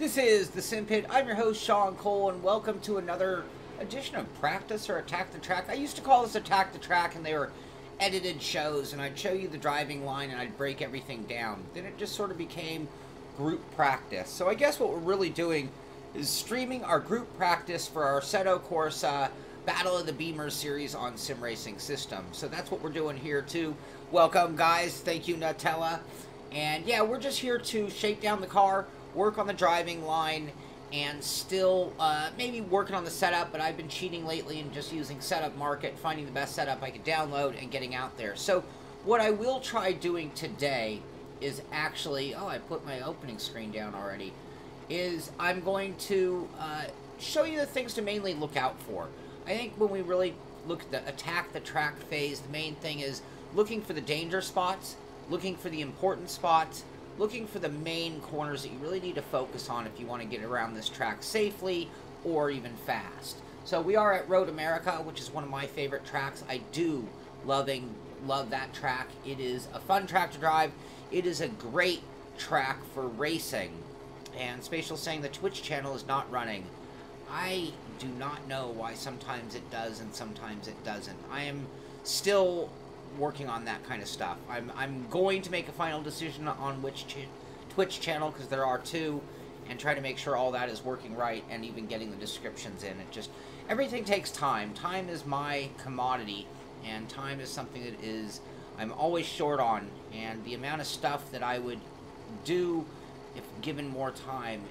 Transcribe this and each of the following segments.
This is the Simpit. I'm your host, Sean Cole, and welcome to another edition of Practice or Attack the Track. I used to call this Attack the Track, and they were edited shows, and I'd show you the driving line, and I'd break everything down. Then it just sort of became group practice. So I guess what we're really doing is streaming our group practice for our Assetto Corsa Battle of the Beemers series on Sim Racing System. So that's what we're doing here, too. Welcome, guys. Thank you, Nutella. And yeah, we're just here to shake down the car, work on the driving line, and still maybe working on the setup, but I've been cheating lately and just using Setup Market, finding the best setup I could download and getting out there. So what I will try doing today is actually, oh, I put my opening screen down already, is I'm going to show you the things to mainly look out for. I think when we really look at the attack the track phase, the main thing is looking for the danger spots, looking for the important spots, looking for the main corners that you really need to focus on if you want to get around this track safely or even fast. So we are at Road America, which is one of my favorite tracks. I do love that track. It is a fun track to drive. It is a great track for racing. And Spatial's saying the Twitch channel is not running. I do not know why sometimes it does and sometimes it doesn't. I am still working on that kind of stuff. I'm going to make a final decision on which Twitch channel, because there are two, and try to make sure all that is working right and even getting the descriptions in. It just, everything takes time. Time is my commodity, and time is something that is I'm always short on, and the amount of stuff that I would do if given more time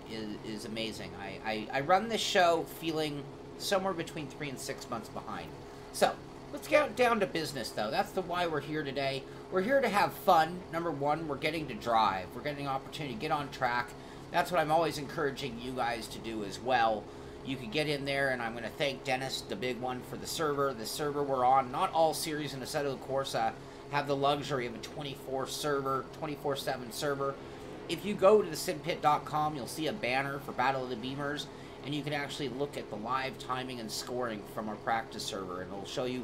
is amazing. I run this show feeling somewhere between 3 and 6 months behind. So let's get down to business, though. That's why we're here today. We're here to have fun. Number one, we're getting to drive. We're getting an opportunity to get on track. That's what I'm always encouraging you guys to do as well. You can get in there, and I'm going to thank Dennis, the big one, for the server. The server we're on, not all series in Assetto Corsa have the luxury of a 24/7 server. If you go to the simpit.com, you'll see a banner for Battle of the Beemers, and you can actually look at the live timing and scoring from our practice server, and it'll show you,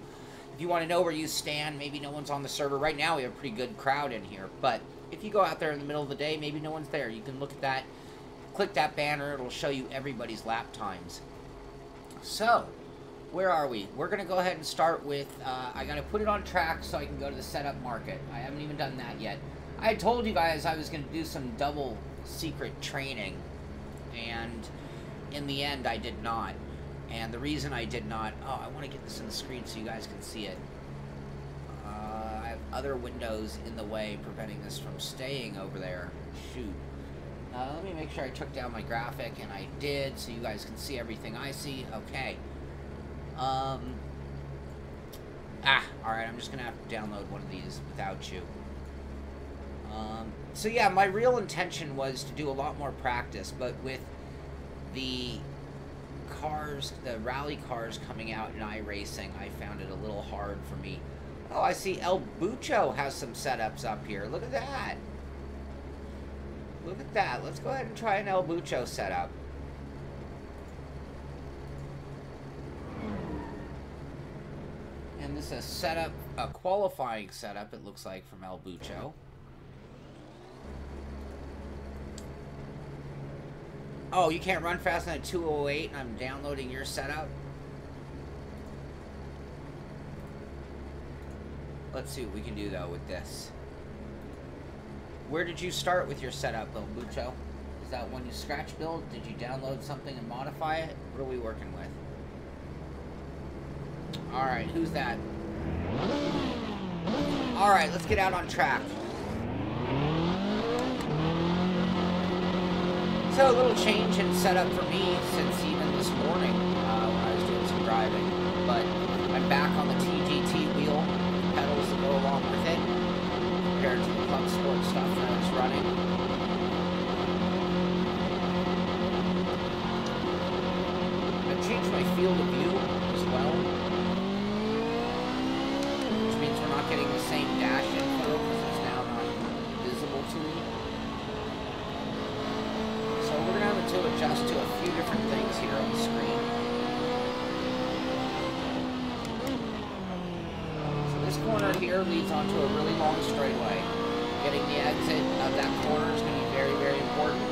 if you want to know where you stand, maybe no one's on the server. Right now we have a pretty good crowd in here, but if you go out there in the middle of the day, maybe no one's there. You can look at that, click that banner, it'll show you everybody's lap times. So, where are we? We're going to go ahead and start with, I got to put it on track so I can go to the setup market. I haven't even done that yet. I had told you guys I was going to do some double secret training, and in the end I did not. And the reason I did not, oh, I want to get this on the screen so you guys can see it. I have other windows in the way preventing this from staying over there. Shoot. Let me make sure I took down my graphic, and I did, so you guys can see everything I see. Okay. Alright, I'm just going to have to download one of these without you. So yeah, my real intention was to do a lot more practice, but with the cars, the rally cars coming out in iRacing, I found it a little hard for me. Oh, I see El Bucho has some setups up here. Look at that. Look at that. Let's go ahead and try an El Bucho setup. And this is a qualifying setup, it looks like, from El Bucho. Oh, you can't run fast than a 208, and I'm downloading your setup? Let's see what we can do, though, with this. Where did you start with your setup, El Bucho? Is that one you scratch build? Did you download something and modify it? What are we working with? Alright, who's that? Alright, let's get out on track. So a little change in setup for me since even this morning when I was doing some driving. But I'm back on the TGT wheel, pedals that go along with it, compared to the Club Sport stuff that I was running. I've changed my field of view as well, which means we're not getting the same dash info because it's now not visible to me. We're going to have to adjust to a few different things here on the screen. So this corner here leads onto a really long straightaway. Getting the exit of that corner is going to be very, very important.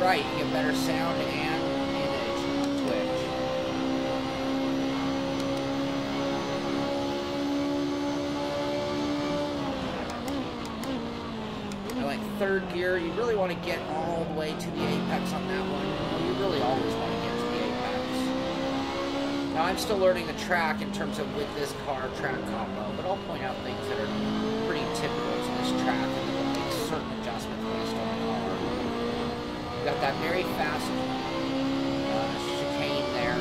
right, you get better sound and image on Twitch. I like third gear. You really want to get all the way to the apex on that one. Well, you really always want to get to the apex. Now, I'm still learning the track in terms of with this car track combo, but I'll point out things that are pretty typical to this track, and then we'll make certain adjustments based on the car. We've got that very fast chicane there.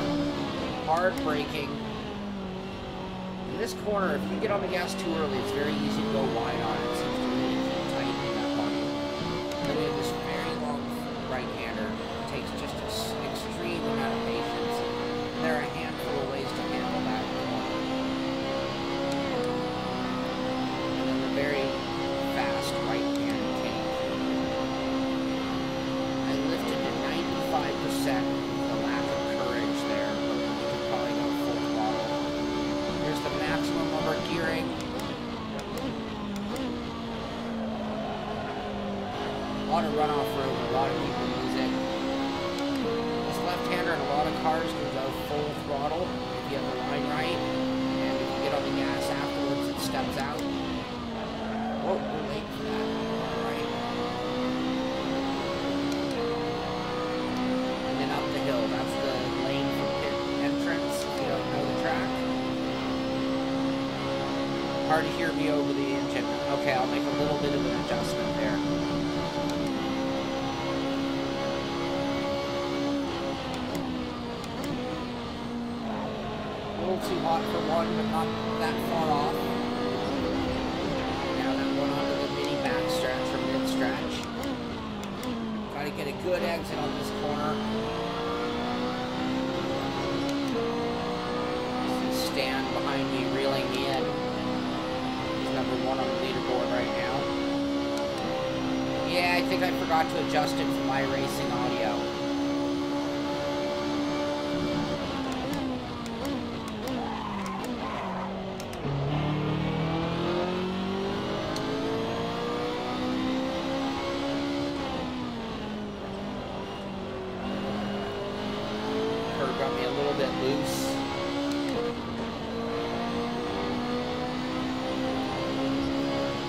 Hard braking. In this corner, if you get on the gas too early, it's very easy to go wide on it. It seems to really keep tight in that body. And then we have this very long right-hander. It takes just an extreme amount of patience. And there are a handful of ways to handle that corner. And then the very fast right-hand take. I lifted to 95% with a lack of courage there, but we could probably go full throttle. Here's the maximum of our gearing. A lot of runoff room, a lot of people use it. This left-hander in a lot of cars can go full throttle if you have the line right, and if you get on the gas afterwards, it steps out. Whoa, we're late for that. Alright. And then up the hill, that's the lane for pit entrance, if you don't know the track. Hard to hear me over the engine. Okay, I'll make a little bit of an adjustment there. A little too hot for one, but not that far off. Now that one onto the mini back stretch or mid stretch. Got to get a good exit on this corner. See Stan behind me reeling me in. He's number one on the leaderboard right now. Yeah, I think I forgot to adjust it for my racing audio. Got me a little bit loose.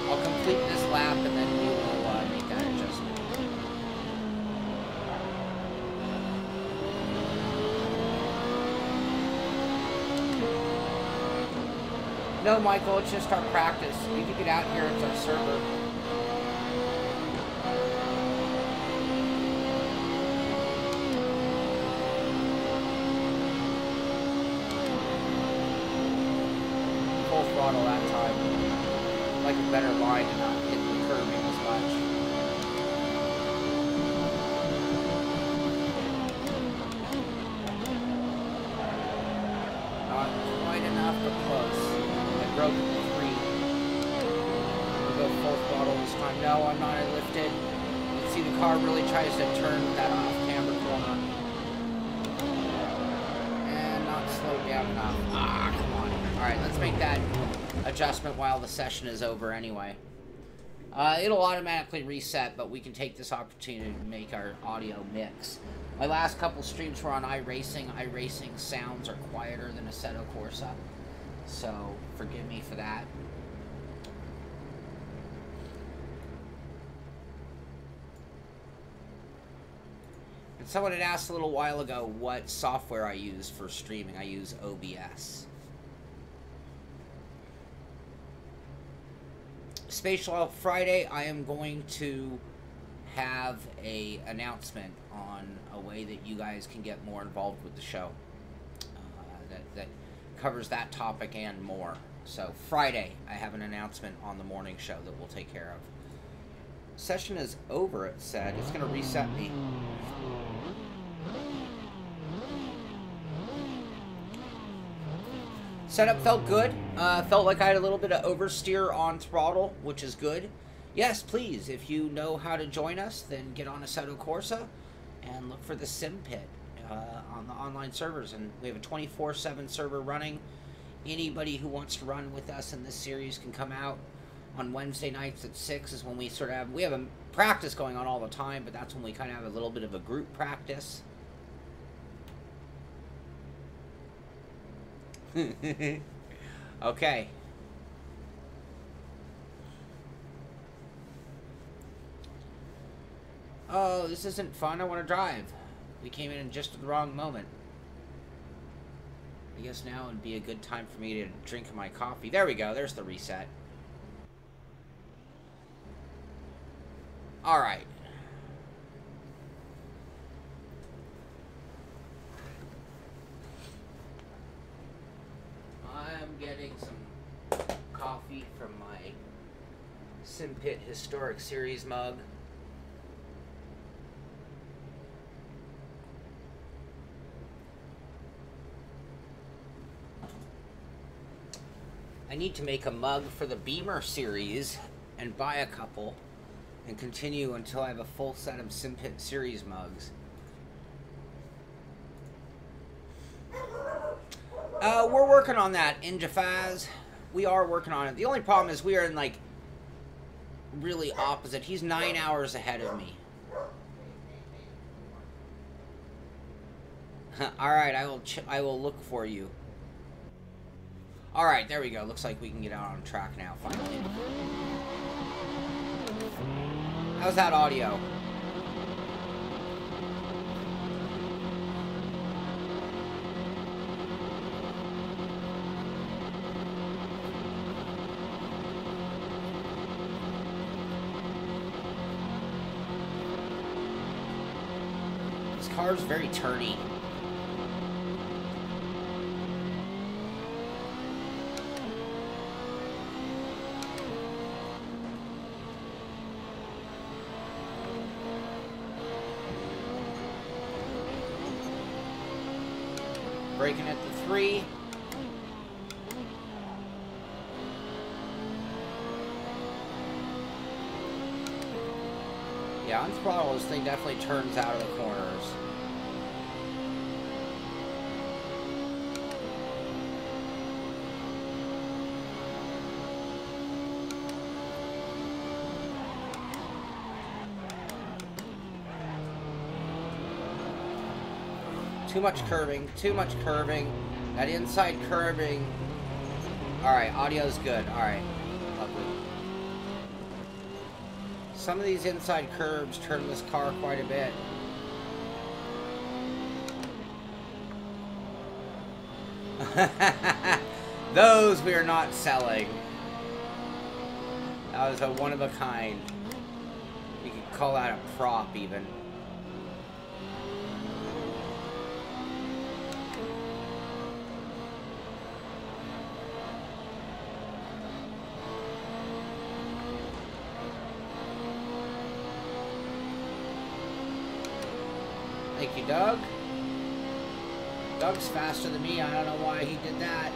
I'll complete this lap and then we will make that adjustment. No, Michael, it's just our practice. You can get out here, it's our server. Throttle that time. Like a better line and not hit the curbing as much. Not quite enough, but close. I broke the 3. We'll go full throttle this time. No, I'm not. I lifted. You can see the car really tries to turn that off-camber corner. And not slowed down enough. Ah, come on. Alright, let's make that adjustment while the session is over anyway. It'll automatically reset, but we can take this opportunity to make our audio mix. My last couple streams were on iRacing. iRacing sounds are quieter than Assetto Corsa, so forgive me for that. And someone had asked a little while ago what software I use for streaming. I use OBS. Spatial Friday, I am going to have a announcement on a way that you guys can get more involved with the show that covers that topic and more. So Friday, I have an announcement on the morning show that we'll take care of. Session is over, it said. It's going to reset me. Setup felt good. Felt like I had a little bit of oversteer on throttle, which is good. Yes, please, if you know how to join us, then get on Assetto Corsa and look for the Simpit on the online servers. And we have a 24/7 server running. Anybody who wants to run with us in this series can come out. on Wednesday nights at 6 is when we sort of we have a practice going on all the time, but that's when we kind of have a little bit of a group practice. Okay. Oh, this isn't fun. I want to drive. We came in just at the wrong moment. I guess now would be a good time for me to drink my coffee. There we go. There's the reset. All right. I'm getting some coffee from my Simpit Historic Series mug. I need to make a mug for the Beamer series and buy a couple and continue until I have a full set of Simpit series mugs. We're working on that in Jafaz. We are working on it. The only problem is we are in like really opposite. He's 9 hours ahead of me. All right, I will look for you. All right, there we go. Looks like we can get out on track now, finally. How's that audio? This car's very turny. Braking at the 3. Yeah, on throttle, this thing definitely turns out of the corners. Too much curving, too much curving. That inside curving. Alright, audio's good. Alright, lovely. Some of these inside curves turn this car quite a bit. Those we are not selling. That was a one of a kind. You could call that a prop even. Thank you, Doug. Doug's faster than me. I don't know why he did that.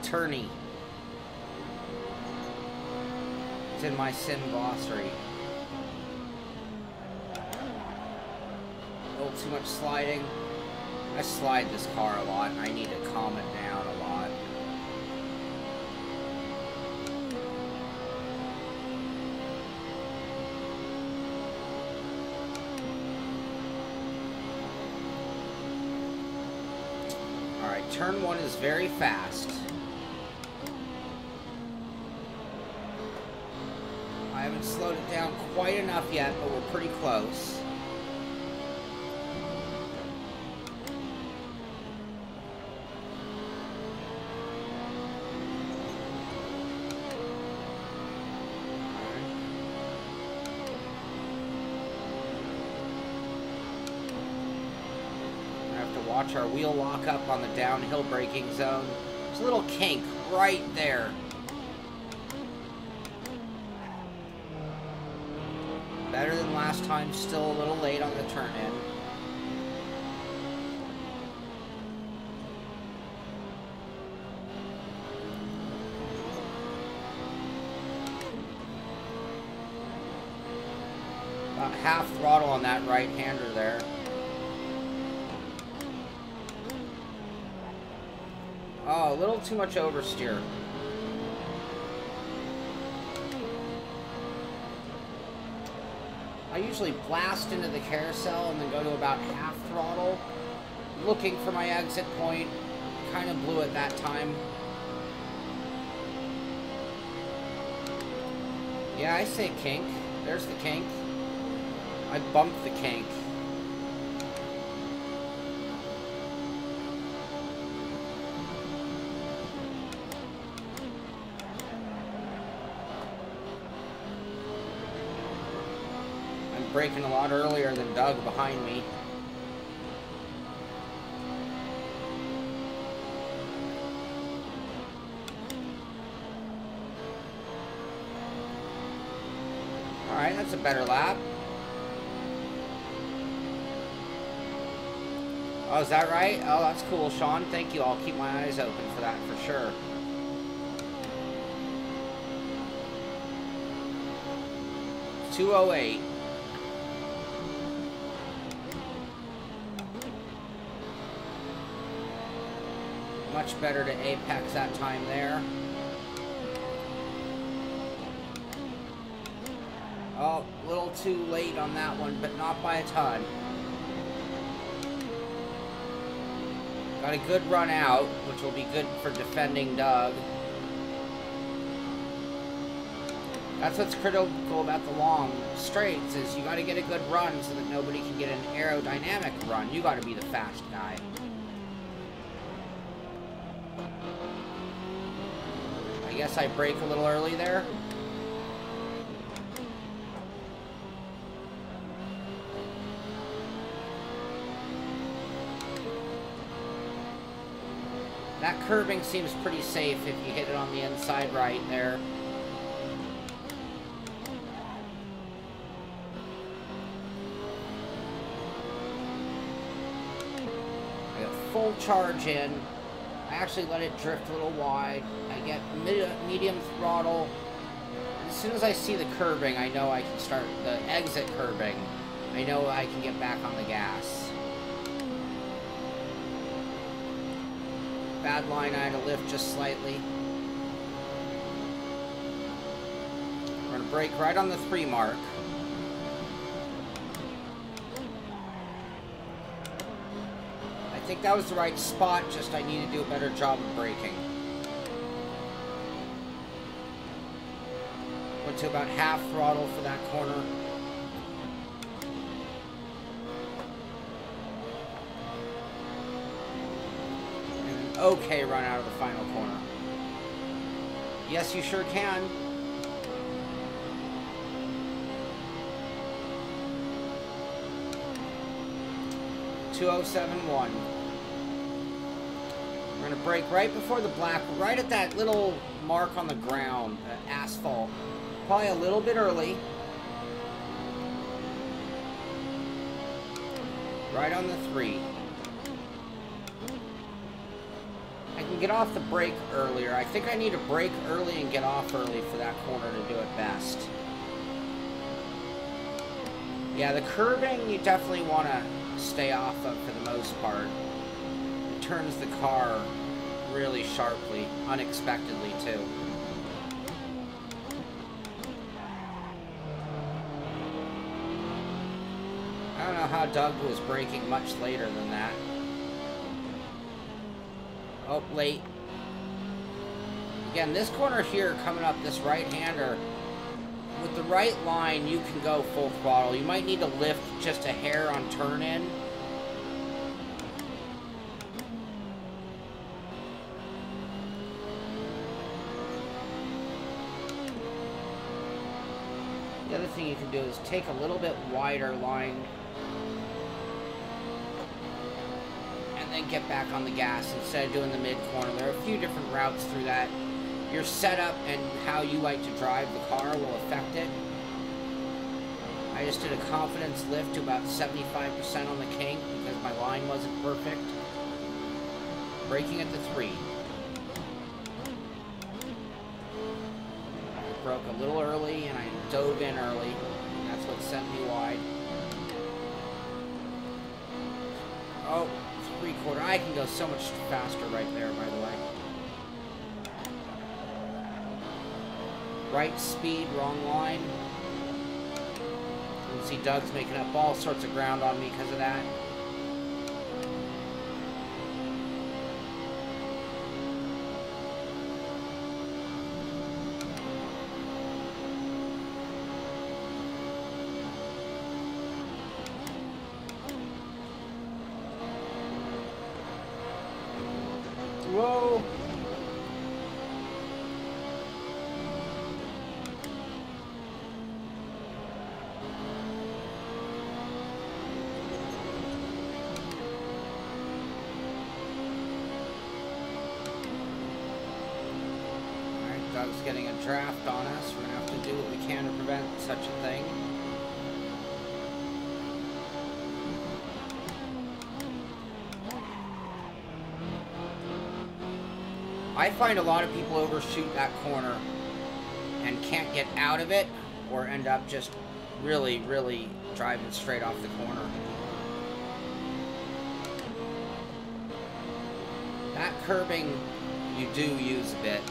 Turny. It's in my sim glossary. Too much sliding. I slide this car a lot and I need to calm it down a lot. Alright, turn 1 is very fast. I haven't slowed it down quite enough yet, but we're pretty close. Watch our wheel lock up on the downhill braking zone. There's a little kink right there. Better than last time, still a little late on the turn in. about half throttle on that right-hander there. Oh, a little too much oversteer. I usually blast into the carousel and then go to about half throttle, looking for my exit point. Kind of blew it that time. Yeah, I say kink. There's the kink. I bumped the kink. I'm braking a lot earlier than Doug behind me. Alright, that's a better lap. Oh, is that right? Oh, that's cool, Sean. Thank you. I'll keep my eyes open for that for sure. .208. Much better to apex that time there. Oh, a little too late on that one, but not by a ton. Got a good run out, which will be good for defending Doug. That's what's critical about the long straights, is you got to get a good run so that nobody can get an aerodynamic run. You got to be the fast guy. I guess I brake a little early there. That curbing seems pretty safe if you hit it on the inside right there. I got full charge in. I actually let it drift a little wide. I get medium throttle. As soon as I see the curbing, I know I can start the exit curbing. I know I can get back on the gas. Bad line, I had to lift just slightly. We're going to brake right on the 3 mark. I think that was the right spot, just I need to do a better job of braking. Went to about half throttle for that corner. Okay run out of the final corner. Yes, you sure can. .2071. We're going to brake right before the black, right at that little mark on the ground, asphalt. Probably a little bit early. Right on the 3. I can get off the brake earlier. I think I need to brake early and get off early for that corner to do it best. Yeah, the curbing you definitely want to stay off of for the most part. It turns the car really sharply, unexpectedly too. I don't know how Doug was braking much later than that. Oh, late. Again, this corner here, coming up this right-hander, with the right line, you can go full throttle. You might need to lift just a hair on turn-in. The other thing you can do is take a little bit wider line and get back on the gas instead of doing the mid-corner. There are a few different routes through that. Your setup and how you like to drive the car will affect it. I just did a confidence lift to about 75% on the kink because my line wasn't perfect. Braking at the 3. I broke a little early and I dove in early. That's what sent me wide. Oh, 3/4. I can go so much faster right there, by the way. Right speed, wrong line. You can see Doug's making up all sorts of ground on me because of that. Whoa! Alright, Doug's getting a draft on us. We're gonna have to do what we can to prevent such a thing. I find a lot of people overshoot that corner and can't get out of it, or end up just really, really driving straight off the corner. That curbing you do use a bit.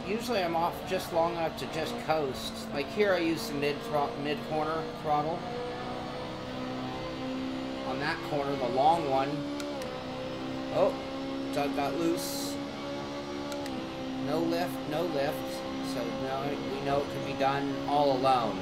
Usually I'm off just long enough to just coast. Like here I use the mid-corner throttle. On that corner, the long one. Oh, Doug got loose. No lift, no lift. So now we know it can be done all alone.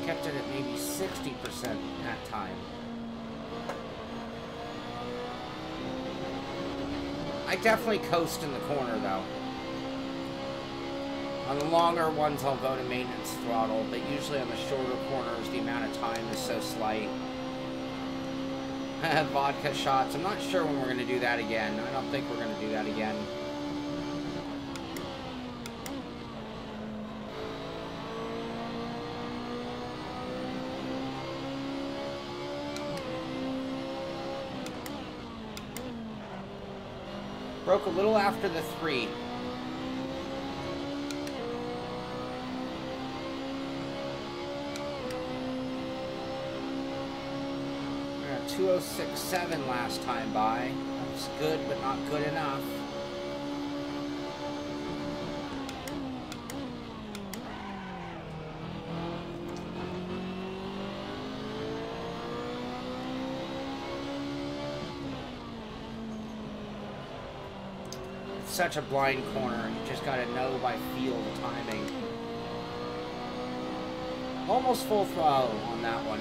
Kept it at maybe 60% that time. I definitely coast in the corner though. On the longer ones I'll go to maintenance throttle, but usually on the shorter corners the amount of time is so slight. Vodka shots. I'm not sure when we're going to do that again. I don't think we're going to do that again. Broke a little after the 3. We got 2:06.7 last time by. That's good, but not good enough. Such a blind corner. You just gotta know by feel the timing. Almost full throttle on that one.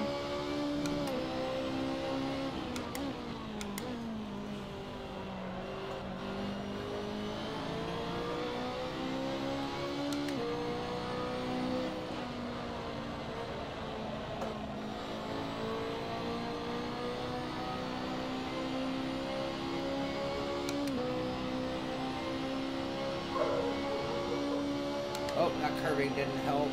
Oh, that curving didn't help.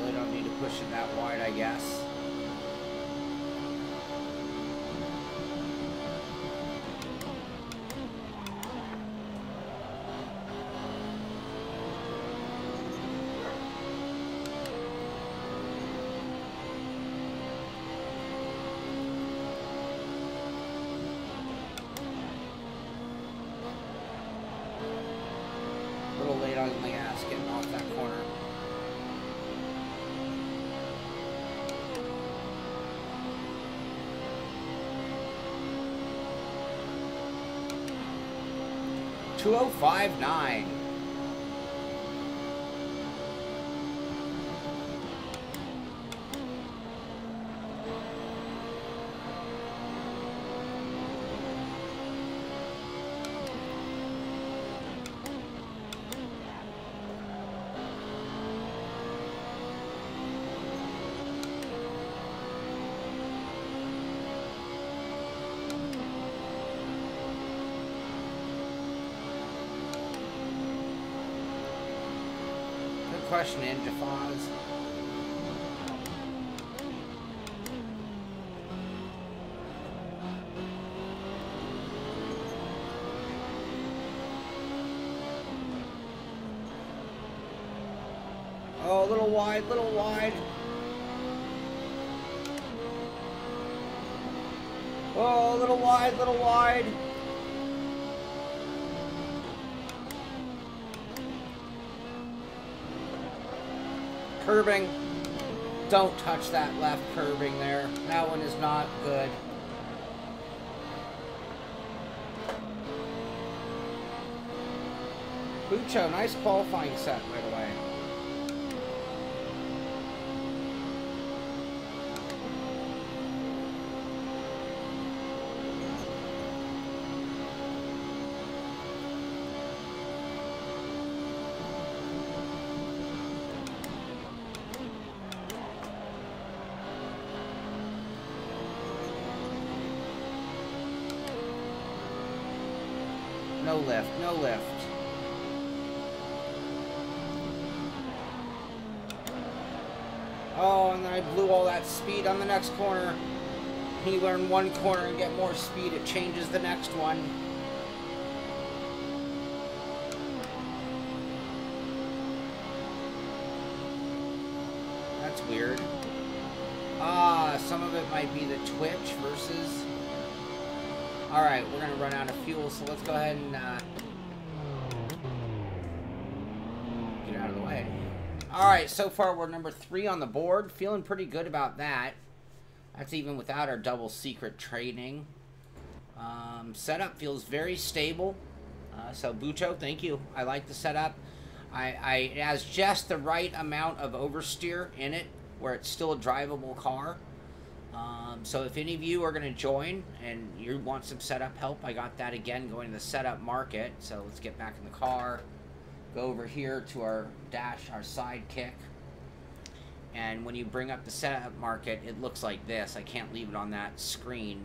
Really don't need to push it that wide, I guess. A little late on the gas getting off that corner. .2059. question, Ninja Foz. Oh, a little wide, little wide. Oh, a little wide, little wide. Curbing. Don't touch that left curbing there. That one is not good. Bucho, nice qualifying set right away. No lift, no lift. Oh, and then I blew all that speed on the next corner. When you learn one corner and get more speed, it changes the next one. That's weird. Ah, some of it might be the twitch versus... Alright, we're going to run out of fuel, so let's go ahead and get out of the way. Alright, so far we're number 3 on the board. Feeling pretty good about that. That's even without our double secret training. Setup feels very stable. So Bucho, thank you. I like the setup. It has just the right amount of oversteer in it, where it's still a drivable car. So if any of you are going to join and you want some setup help, I got that again going to the setup market. So let's get back in the car, go over here to our dash, our sidekick. And when you bring up the setup market, it looks like this. I can't leave it on that screen.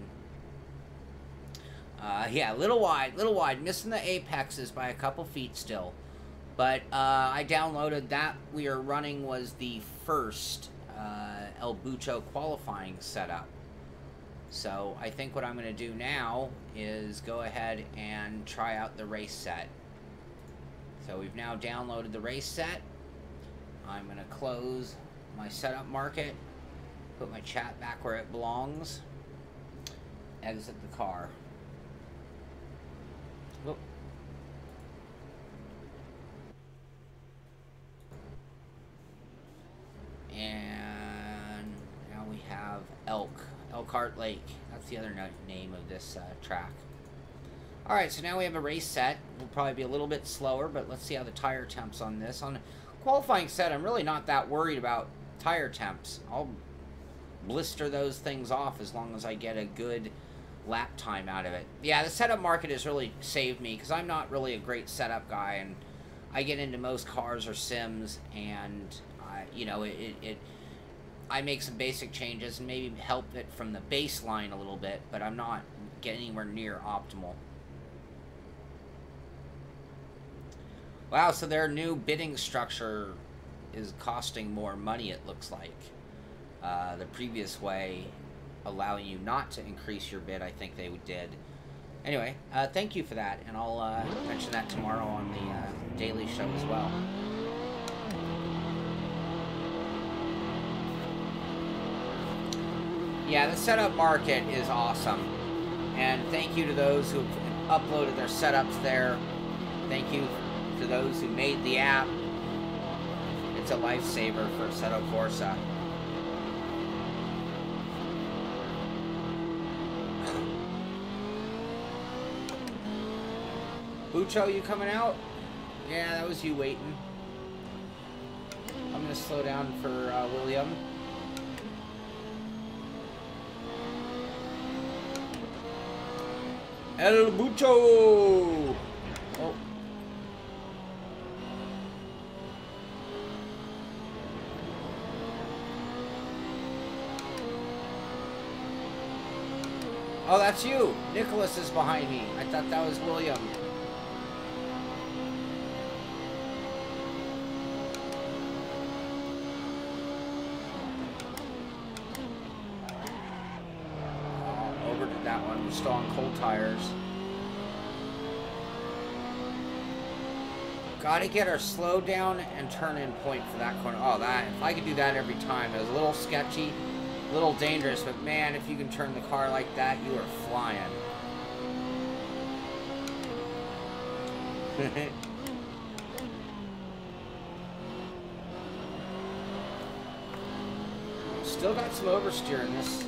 Yeah, little wide, missing the apexes by a couple feet still. But I downloaded that we are running was the first El Bucho qualifying setup. So I think what I'm going to do now is go ahead and try out the race set. So we've now downloaded the race set. I'm going to close my setup market, put my chat back where it belongs, exit the car. Whoop. And now we have Elkhart Lake. That's the other name of this track. Alright, so now we have a race set. We'll probably be a little bit slower, but let's see how the tire temps on this. On a qualifying set, I'm really not that worried about tire temps. I'll blister those things off as long as I get a good lap time out of it. Yeah, the setup market has really saved me because I'm not really a great setup guy, and I get into most cars or sims, and you know, I make some basic changes and maybe help it from the baseline a little bit, but I'm not getting anywhere near optimal. Wow, so their new bidding structure is costing more money, it looks like. The previous way, allowing you not to increase your bid, I think they did. Anyway, thank you for that, and I'll mention that tomorrow on the Daily Show as well. Yeah, the setup market is awesome, and thank you to those who have uploaded their setups there. Thank you to those who made the app. It's a lifesaver for Assetto Corsa. Bucho, you coming out? Yeah, that was you waiting. I'm gonna slow down for William. El Bucho! Oh. Oh, that's you. Nicholas is behind me. I thought that was William. that one. We're still on cold tires. Gotta get our slow down and turn in point for that corner. Oh, that, if I could do that every time. It was a little sketcy, a little dangerous, but man, if you can turn the car like that, you are flying. Still got some oversteer in this.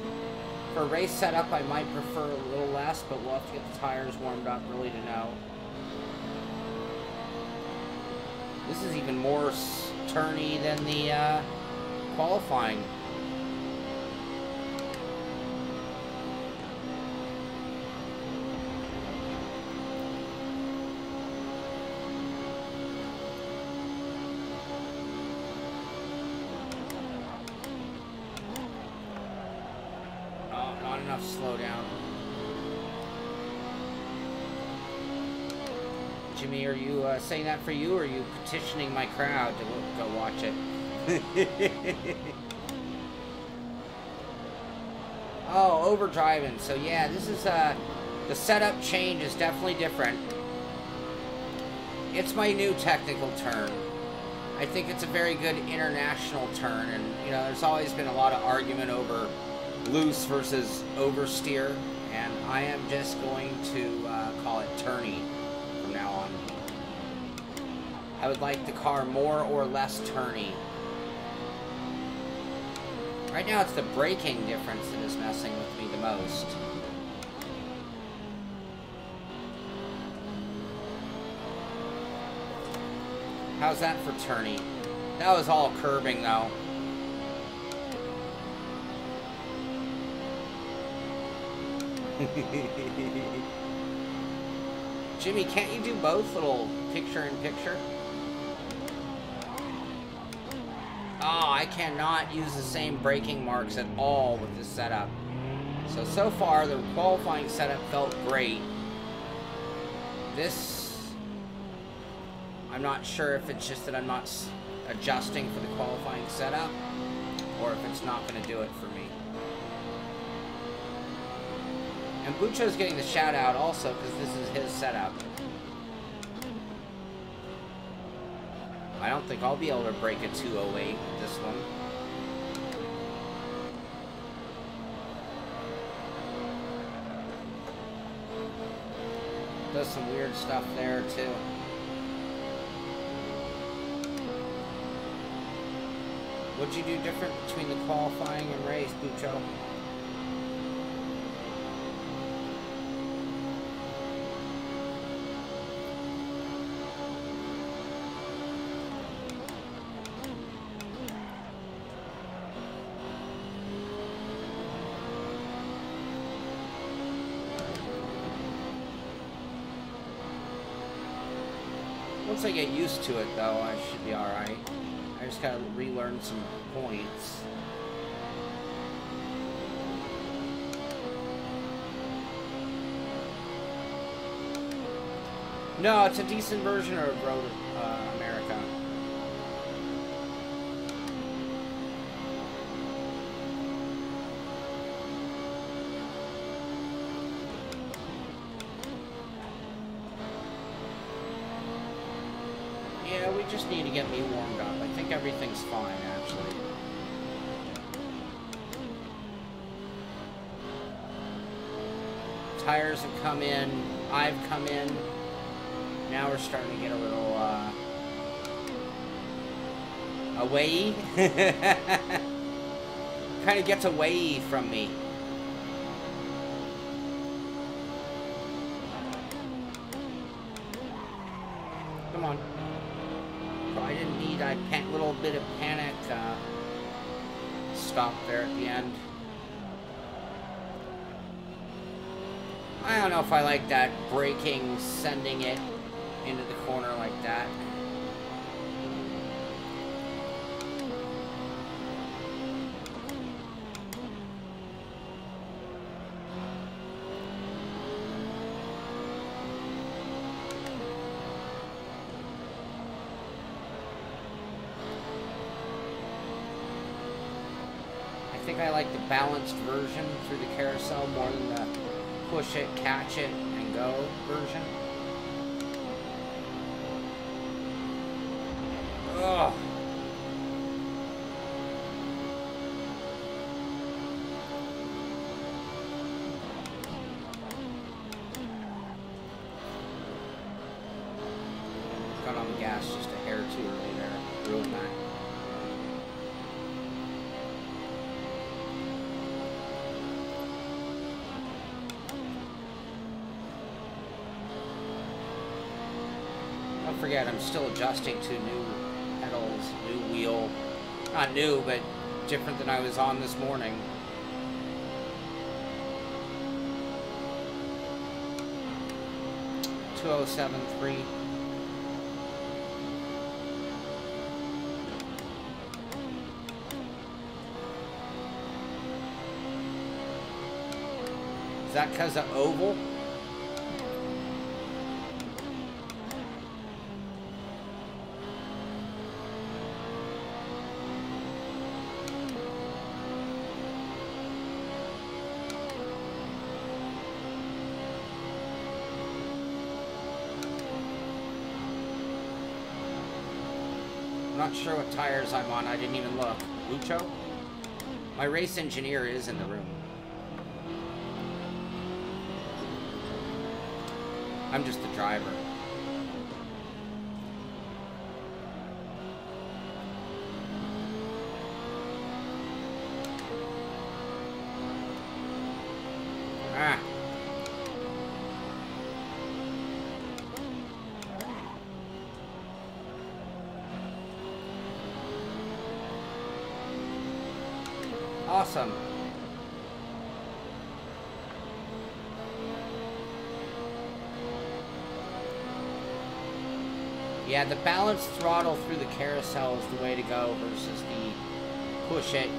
For a race setup, I might prefer a little less, but we'll have to get the tires warmed up really to know. This is even more turny than the qualifying. Enough slow down. Jimmy, are you saying that for you, or are you petitioning my crowd to go watch it? Oh, overdriving. So yeah, this is the setup change is definitely different. It's my new technical turn. I think it's a very good international turn, and you know, there's always been a lot of argument over loose versus oversteer, and I am just going to call it turny from now on. I would like the car more or less turny. Right now it's the braking difference that is messing with me the most. How's that for turny? That was all curbing though. Jimmy, can't you do both, little picture-in-picture? Oh, I cannot use the same braking marks at all with this setup. So far, the qualifying setup felt great. This, I'm not sure if it's just that I'm not adjusting for the qualifying setup, or if it's not going to do it for me. And Bucho's getting the shout out also because this is his setup. I don't think I'll be able to break a 208 with this one. Does some weird stuff there too. What'd you do different between the qualifying and race, Bucho? Once I get used to it, though, I should be alright. I just gotta relearn some points. No, it's a decent version of Road America. Yeah, we just need to get me warmed up. I think everything's fine, actually. Tires have come in. I've come in. Now we're starting to get a little, away. Kind of gets away from me. Come on. I didn't need a little bit of panic stop there at the end. I don't know if I like that braking, sending it into the corner like that. I think I like the balanced version through the carousel more than the push it, catch it, and go version. Ugh. Got on the gas just a hair too early there. Real back. Don't forget, I'm still adjusting to new pedals, new wheel. Not new, but different than I was on this morning. $2,073. Is that because of oval? I'm not sure what tires I'm on. I didn't even look. Lucho? My race engineer is in the room. I'm just the driver. Ah. Awesome. Yeah, the balanced throttle through the carousel is the way to go versus the push it,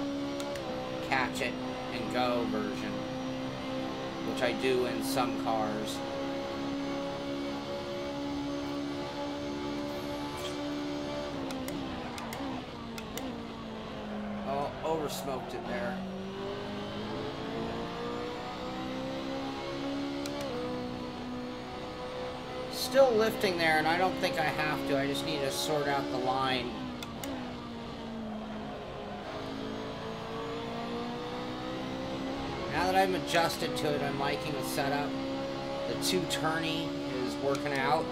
catch it, and go version, which I do in some cars. Oh, over-smoked it there. Still lifting there, and I don't think I have to. I just need to sort out the line. Now that I'm adjusted to it, I'm liking the setup. The two-turny is working out.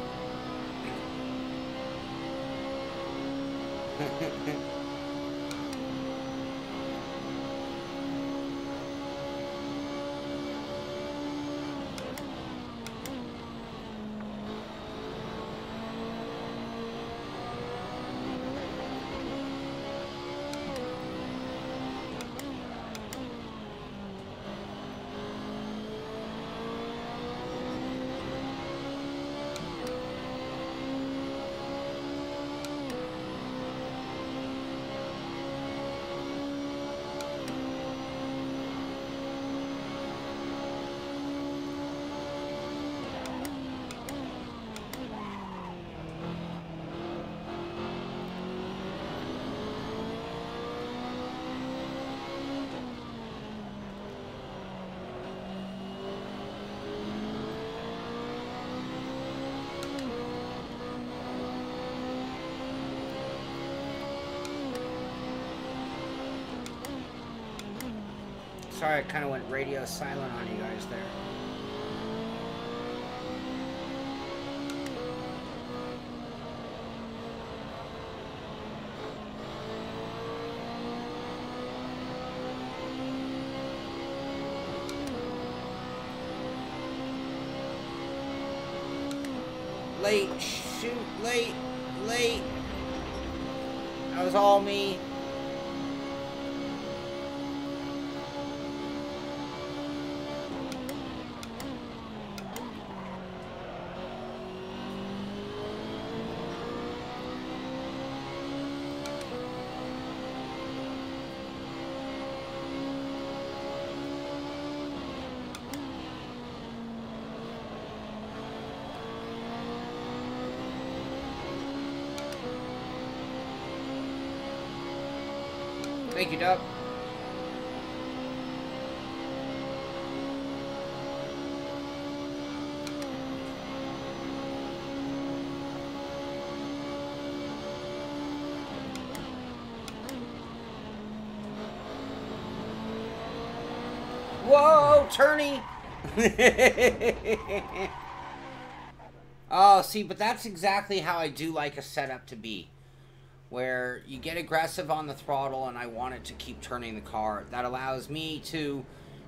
Sorry, I kind of went radio silent on you guys there. Late, shoot, late. That was all me. Thank you, Doug. Whoa, turny! Oh, see, but that's exactly how I do like a setup to be. Where you get aggressive on the throttle and I want it to keep turning the car. That allows me to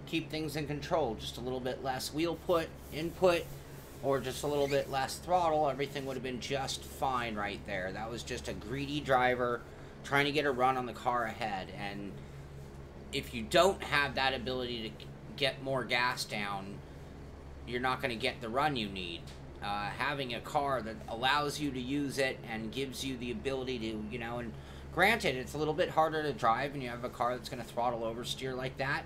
keep things in control. Just a little bit less wheel input, or just a little bit less throttle. Everything would have been just fine right there. That was just a greedy driver trying to get a run on the car ahead. And if you don't have that ability to get more gas down, you're not going to get the run you need. Having a car that allows you to use it and gives you the ability to, you know, and granted, it's a little bit harder to drive when you have a car that's going to throttle oversteer like that.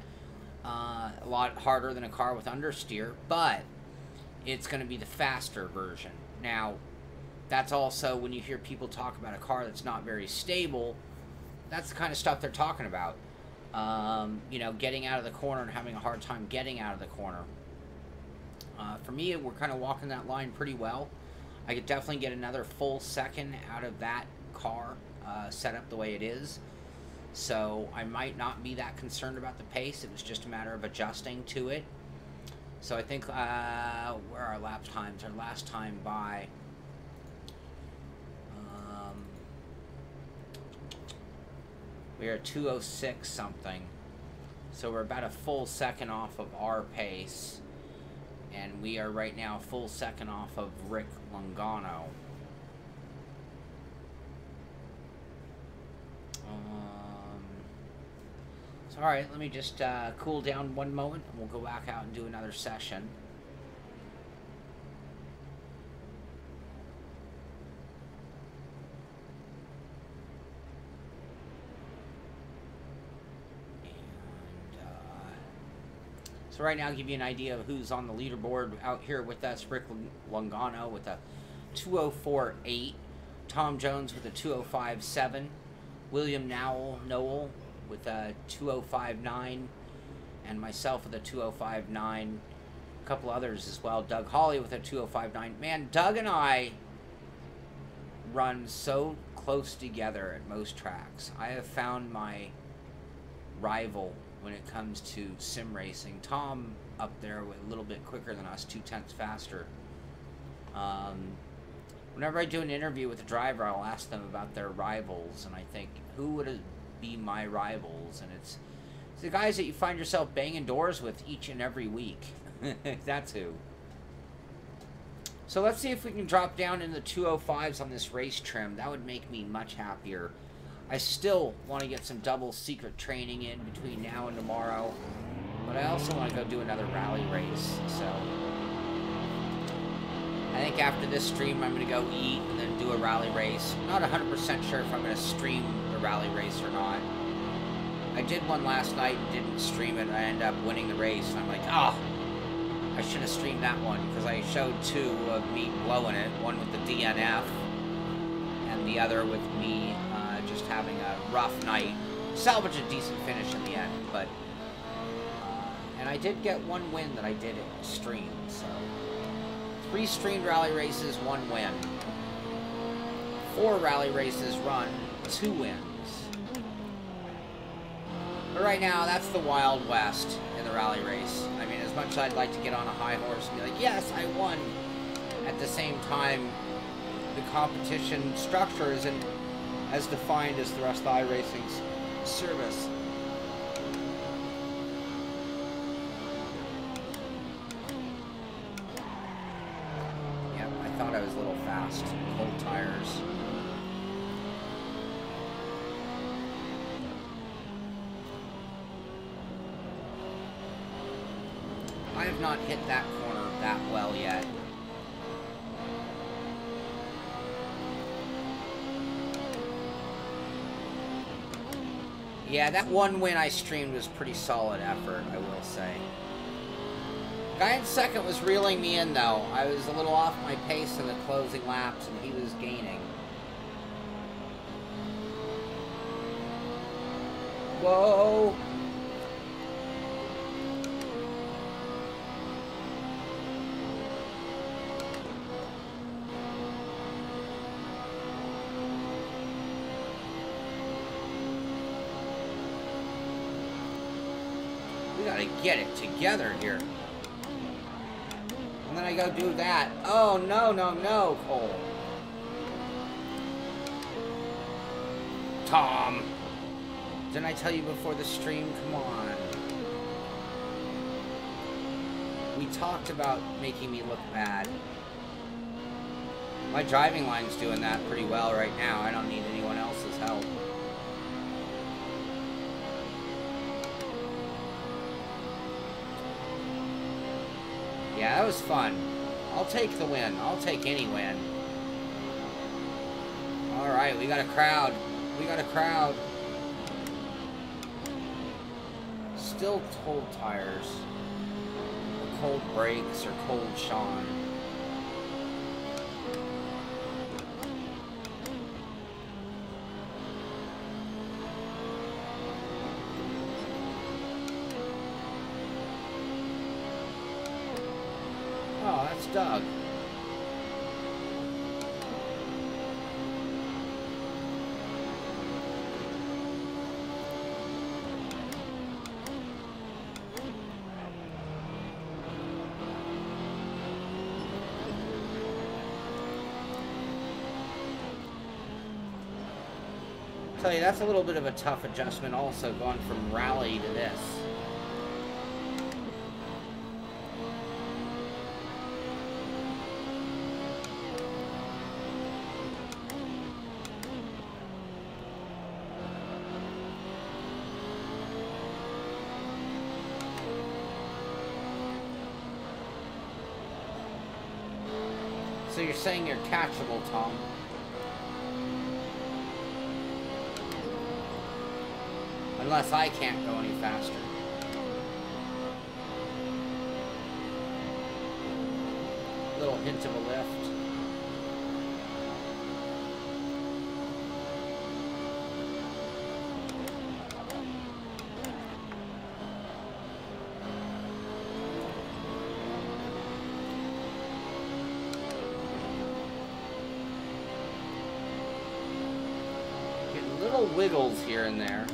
A lot harder than a car with understeer, but it's going to be the faster version. Now, that's also when you hear people talk about a car that's not very stable, that's the kind of stuff they're talking about. You know, getting out of the corner and having a hard time getting out of the corner. For me, we're kind of walking that line pretty well. I could definitely get another full second out of that car set up the way it is. So I might not be that concerned about the pace. It was just a matter of adjusting to it. So I think, where are our lap times? Our last time by... we are at 2:06 something. So we're about a full second off of our pace. And we are right now a full second off of Rick Longano. So alright, let me just cool down one moment and we'll go back out and do another session. So right now, I'll give you an idea of who's on the leaderboard out here with us. Rick Longano with a 2:04.8. Tom Jones with a 2:05.7. William Noel with a 2:05.9. And myself with a 2:05.9. A couple others as well. Doug Hawley with a 2:05.9. Man, Doug and I run so close together at most tracks. I have found my rival when it comes to sim racing. Tom up there a little bit quicker than us, 2/10 faster. Whenever I do an interview with a driver, I'll ask them about their rivals, and I think, who would be my rivals? And it's the guys that you find yourself banging doors with each and every week. That's who. So let's see if we can drop down in the 2:05s on this race trim. That would make me much happier. I still want to get some double secret training in between now and tomorrow, but I also want to go do another rally race. So I think after this stream I'm going to go eat and then do a rally race. I'm not 100% sure if I'm going to stream the rally race or not. I did one last night and didn't stream it. I ended up winning the race, and I'm like, oh, I should have streamed that one, because I showed two of me blowing it, one with the DNF and the other with me just having a rough night. Salvaged a decent finish in the end, but and I did get one win that I did stream. So 3 streamed rally races, 1 win. 4 rally races run, 2 wins. But right now, that's the Wild West in the rally race. I mean, as much as I'd like to get on a high horse and be like, yes, I won, at the same time, the competition structure isn't as defined as the rest of iRacing's service. Yep, I thought I was a little fast. Cold tires. I have not hit that corner that well yet. Yeah, that one win I streamed was pretty solid effort, I will say. Guy in second was reeling me in, though. I was a little off my pace in the closing laps, and he was gaining. Whoa! gotta get it together here. And then I go do that. Oh, no, no, no, Cole. Tom. Didn't I tell you before the stream? Come on. We talked about making me look bad. My driving line's doing that pretty well right now. I don't need anyone else's help. Yeah, that was fun. I'll take the win. I'll take any win. Alright, we got a crowd. We got a crowd. Still cold tires. Or cold brakes or cold Sean. Oh, that's Doug. Tell you, that's a little bit of a tough adjustment also, going from rally to this. So you're saying you're catchable, Tom? Unless I can't go any faster. Little hint of a lift. Getting little wiggles here and there.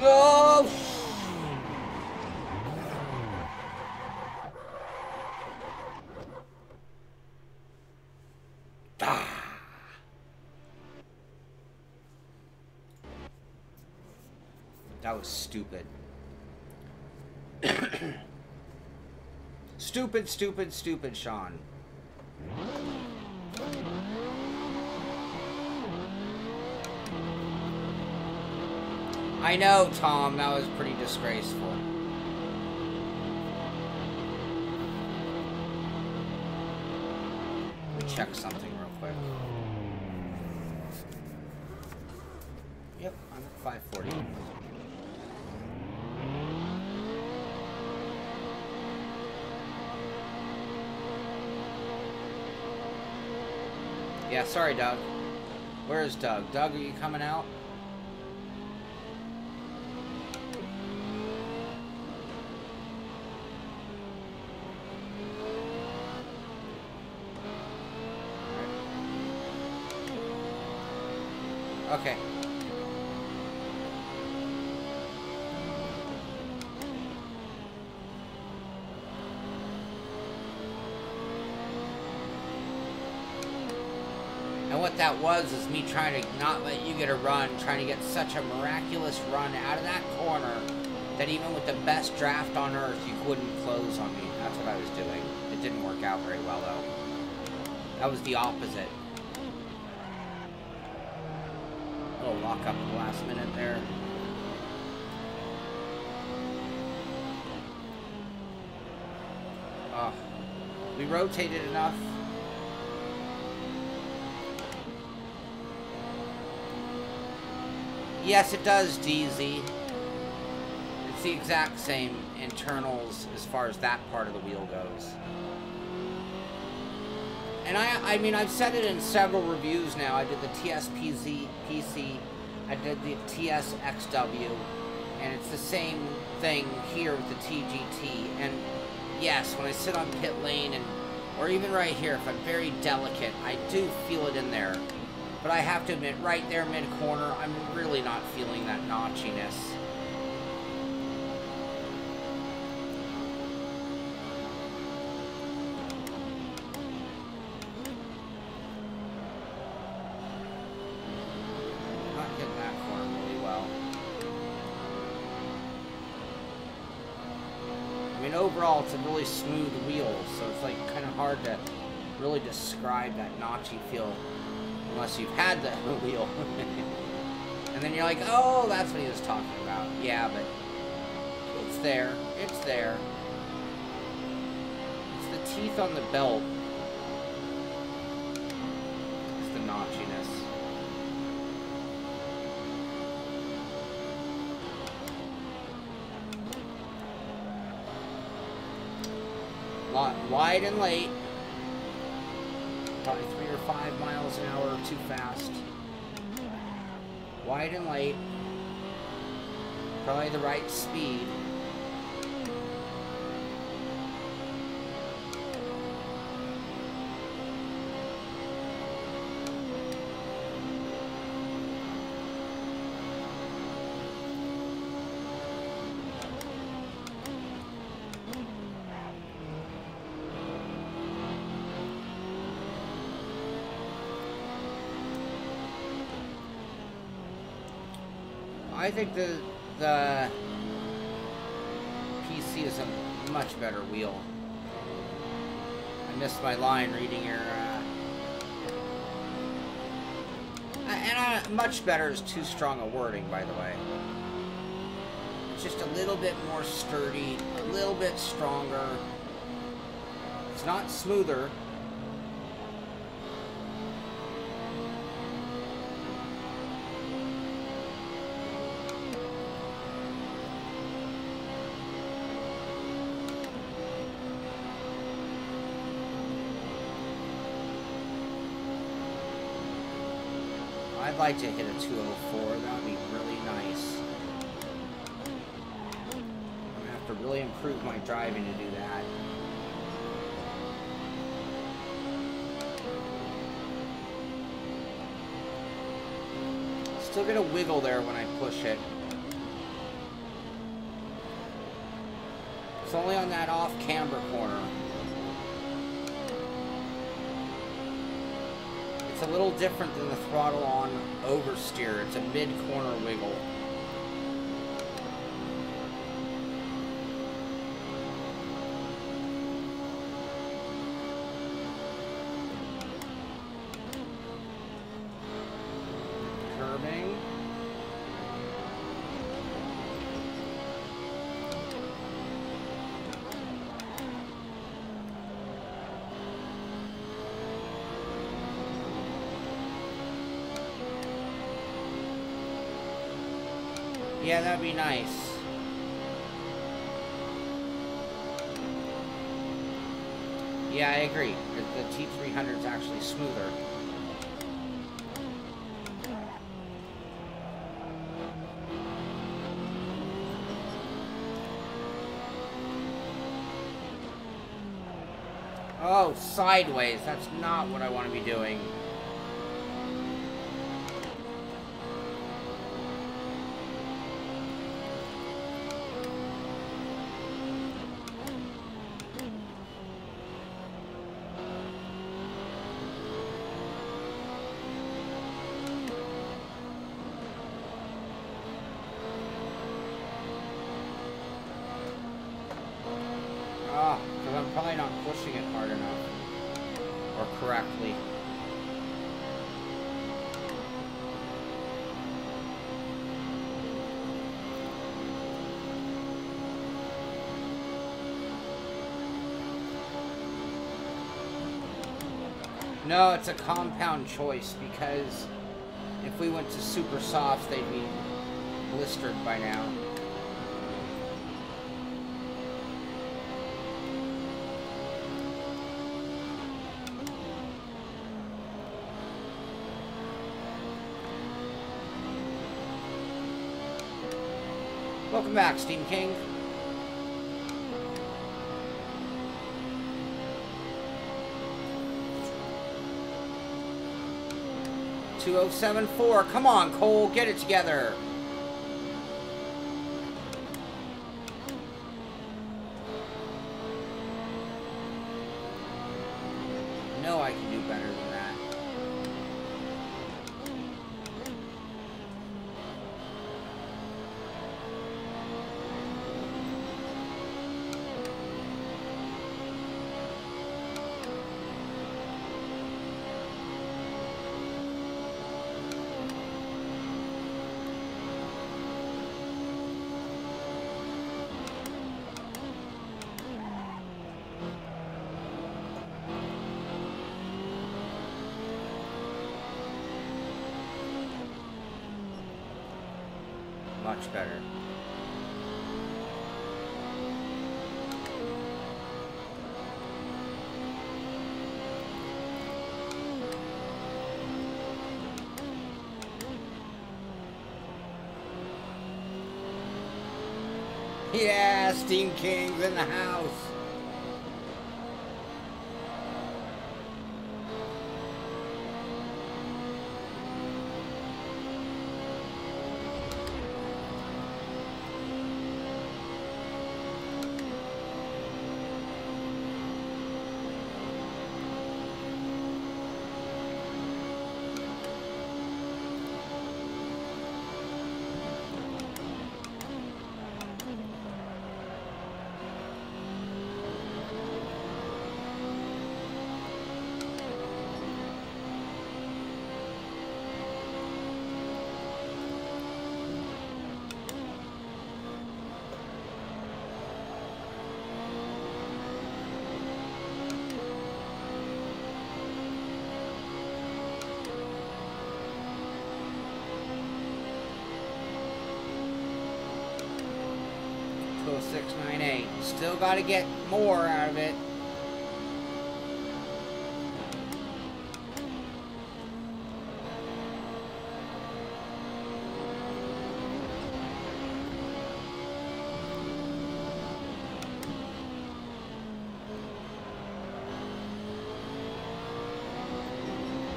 No! Ah. That was stupid. Stupid, stupid, stupid, Sean. I know, Tom, that was pretty disgraceful. Let me check something real quick. Yep, I'm at 540. Yeah, sorry, Doug. Where is Doug? Doug, are you coming out? Okay. And what that was is me trying to not let you get a run, trying to get such a miraculous run out of that corner that even with the best draft on earth, you couldn't close on me. That's what I was doing. It didn't work out very well, though. That was the opposite. A little lock up at the last minute there. Oh, we rotated enough. Yes, it does, DZ. It's the exact same internals as far as that part of the wheel goes. And I mean, I've said it in several reviews now. I did the TSPZ PC, I did the TSXW, and it's the same thing here with the TGT. And yes, when I sit on pit lane, or even right here, if I'm very delicate, I do feel it in there. But I have to admit, right there mid-corner, I'm really not feeling that notchiness. Not hitting that corner really well. I mean, overall, it's a really smooth wheel, so it's like kind of hard to really describe that notchy feel. Unless you've had the wheel. And then you're like, oh, that's what he was talking about. Yeah, but it's there. It's there. It's the teeth on the belt. It's the notchiness. Wide and late. Probably 3 or 5 miles an hour too fast. Wide and late. Probably the right speed. I think the PC is a much better wheel. I missed my line reading your... much better is too strong a wording, by the way. It's just a little bit more sturdy, a little bit stronger. It's not smoother. I'd like to hit a 204. That would be really nice. I'm going to have to really improve my driving to do that. Still get a wiggle there when I push it. It's only on that off camber corner. It's a little different than the throttle on oversteer. It's a mid-corner wiggle. Curving. Yeah, that'd be nice. Yeah, I agree. The T300 is actually smoother. Oh, sideways. That's not what I want to be doing. Because I'm probably not pushing it hard enough. Or correctly. No, it's a compound choice because if we went to super softs, they'd be blistered by now. Welcome back, Steam King. $2.074. Come on, Cole, get it together. No, I can do better than that. Much better. Yeah, Steam King's in the house. Still got to get more out of it.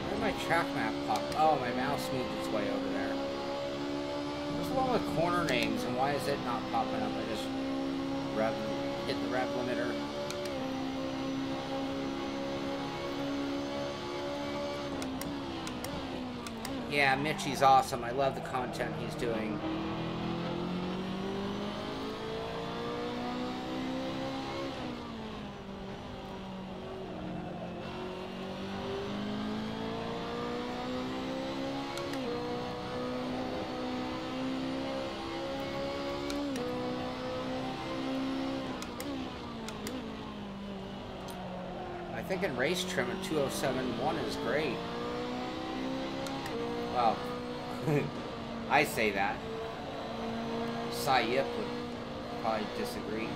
Where'd my track map pop? Oh, my mouse moved its way over there. What's the one with corner names and why is it not popping up? I just hit the rev limiter. Yeah, Mitchie's awesome. I love the content he's doing. I think in race trim a 2071 is great. Well, I say that. Cy Yip would probably disagree.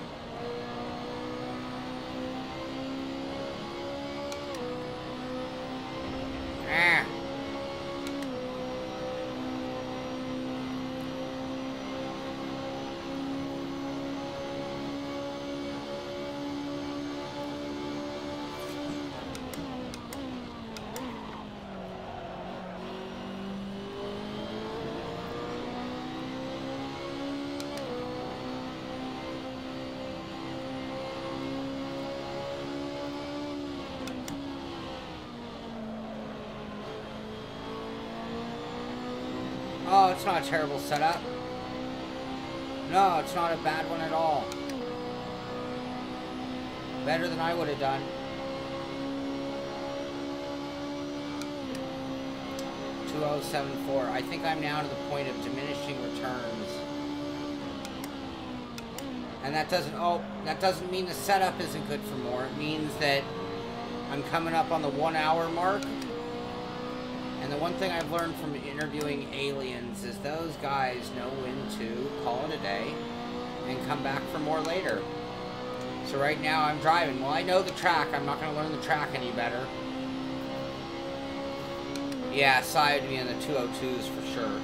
Ah. Oh, it's not a terrible setup. No, it's not a bad one at all. Better than I would have done. 2074. I think I'm now to the point of diminishing returns. And that doesn't mean the setup isn't good for more. It means that I'm coming up on the 1 hour mark. And the one thing I've learned from interviewing aliens is those guys know when to call it a day and come back for more later. So right now I'm driving. Well, I know the track. I'm not going to learn the track any better. Yeah, side me in the 202s for sure.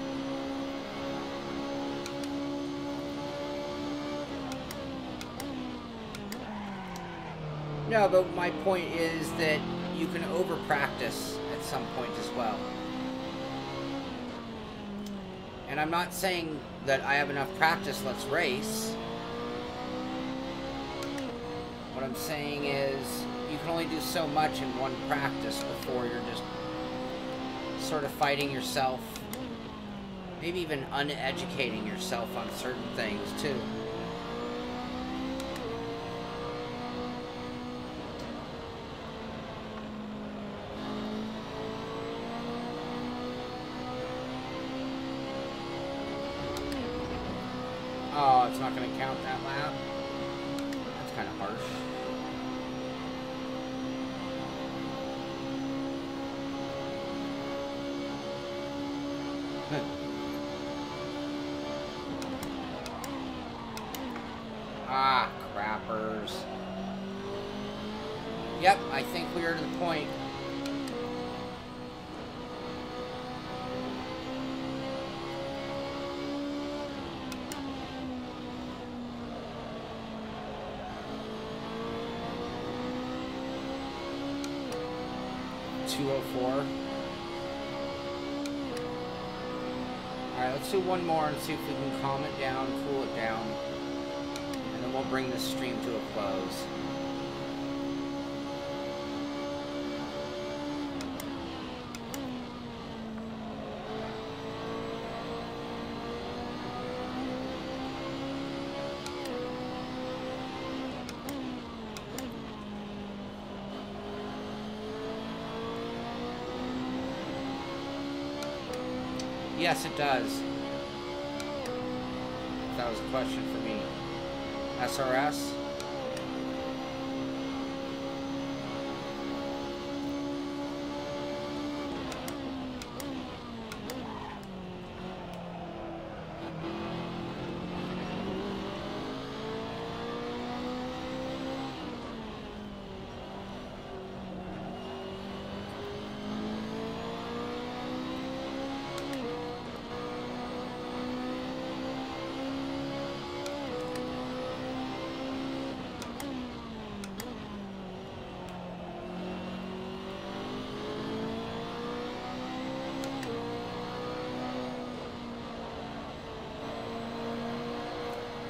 No, but my point is that you can over-practice at some point as well. And I'm not saying that I have enough practice, let's race. What I'm saying is you can only do so much in one practice before you're just sort of fighting yourself. Maybe even uneducating yourself on certain things, too. Oh, it's not going to count that lap. That's kind of harsh. Ah, crappers. Yep, I think we are to the point. Alright, let's do one more and see if we can calm it down, cool it down, and then we'll bring this stream to a close. Yes, it does. That was a question for me. SRS?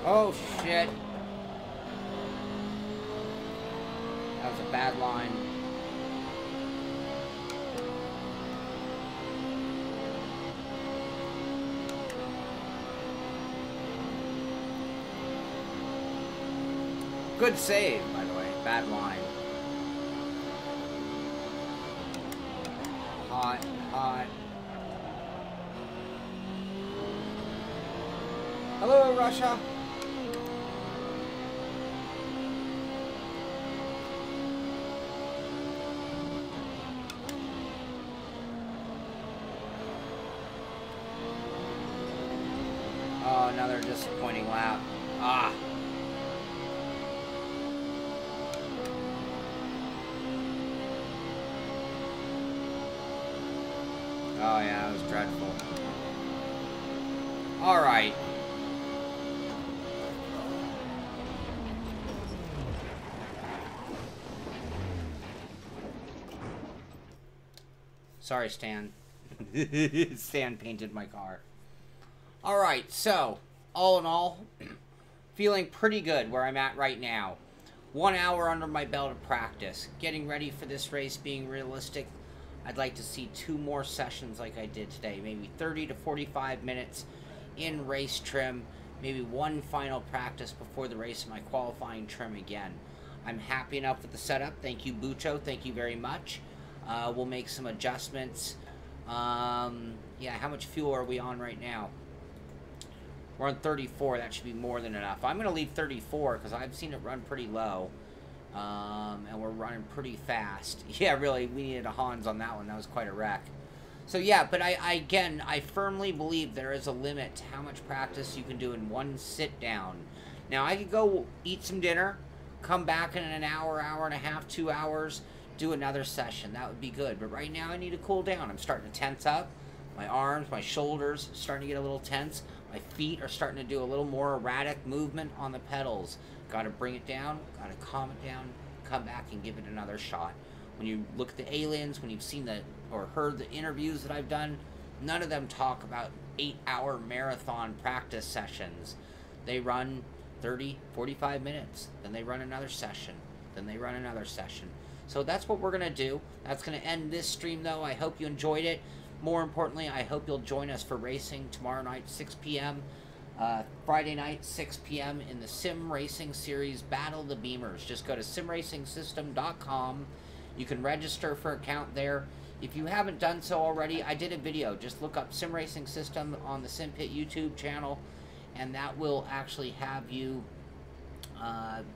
Oh, shit. That was a bad line. Good save, by the way. Bad line. Hot, hot. Hello, Russia. Oh, another disappointing lap. Ah. Oh, yeah, it was dreadful. All right. Sorry, Stan. Stan painted my car. All right, so all in all, feeling pretty good where I'm at right now. 1 hour under my belt of practice. Getting ready for this race, being realistic. I'd like to see 2 more sessions like I did today. Maybe 30 to 45 minutes in race trim. Maybe 1 final practice before the race in my qualifying trim again. I'm happy enough with the setup. Thank you, Bucho. Thank you very much. We'll make some adjustments. Yeah, how much fuel are we on right now? We're on 34. That should be more than enough. I'm going to leave 34 because I've seen it run pretty low. And we're running pretty fast. Yeah, really, we needed a Hans on that one. That was quite a wreck. So yeah, but again, I firmly believe there is a limit to how much practice you can do in one sit down. Now I could go eat some dinner, come back in an hour, hour and a half, 2 hours, do another session. That would be good. But right now I need to cool down. I'm starting to tense up. My arms, my shoulders starting to get a little tense. My feet are starting to do a little more erratic movement on the pedals. Got to bring it down, got to calm it down, come back and give it another shot. When you look at the aliens, when you've seen the or heard the interviews that I've done, none of them talk about 8-hour marathon practice sessions. They run 30, 45 minutes, then they run another session, then they run another session. So that's what we're going to do. That's going to end this stream, though. I hope you enjoyed it. More importantly, I hope you'll join us for racing tomorrow night, 6 p.m., Friday night, 6 p.m. in the Sim Racing Series Battle of the Beemers. Just go to simracingsystem.com. You can register for an account there. If you haven't done so already, I did a video. Just look up Sim Racing System on the Simpit YouTube channel, and that will actually have you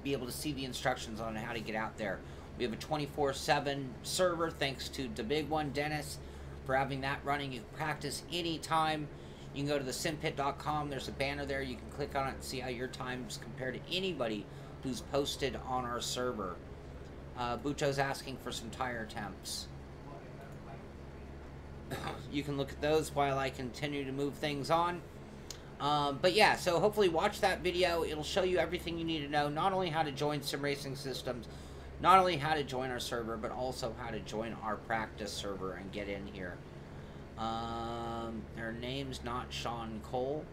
be able to see the instructions on how to get out there. We have a 24/7 server, thanks to the big one, Dennis, for having that running. You can practice anytime. You can go to the simpit.com. There's a banner there. You can click on it and see how your times compare to anybody who's posted on our server. Buto's asking for some tire temps. You can look at those while I continue to move things on. But yeah, so hopefully watch that video. It'll show you everything you need to know, not only how to join Sim Racing Systems, not only how to join our server, but also how to join our practice server and get in here. Their name's not Sean Cole.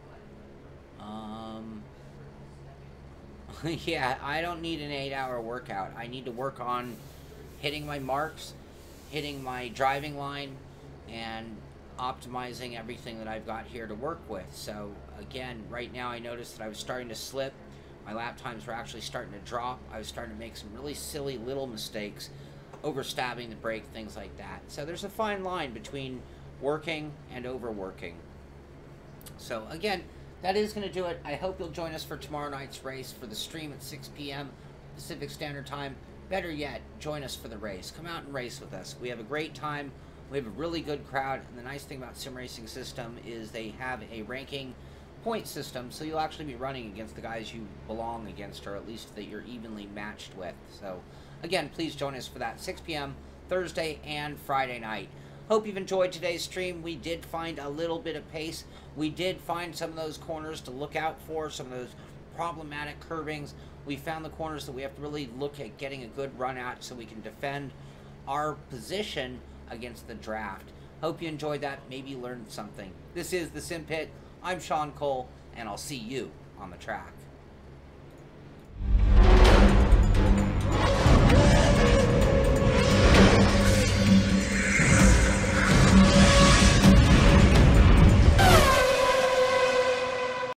Yeah, I don't need an 8-hour workout. I need to work on hitting my marks, hitting my driving line, and optimizing everything that I've got here to work with. So again, right now I noticed that I was starting to slip. My lap times were actually starting to drop. I was starting to make some really silly little mistakes, overstabbing the brake, things like that. So there's a fine line between working and overworking. So again, that is going to do it. I hope you'll join us for tomorrow night's race for the stream at 6 p.m. Pacific Standard Time. Better yet, join us for the race. Come out and race with us. We have a great time. We have a really good crowd. And the nice thing about Sim Racing System is they have a ranking point system, so you'll actually be running against the guys you belong against, or at least that you're evenly matched with. So again, please join us for that 6 p.m. Thursday and Friday night. Hope you've enjoyed today's stream. We did find a little bit of pace. We did find some of those corners to look out for, some of those problematic curvings. We found the corners that we have to really look at getting a good run at so we can defend our position against the draft. Hope you enjoyed that. Maybe you learned something. This is the Simpit. I'm Sean Cole, and I'll see you on the track.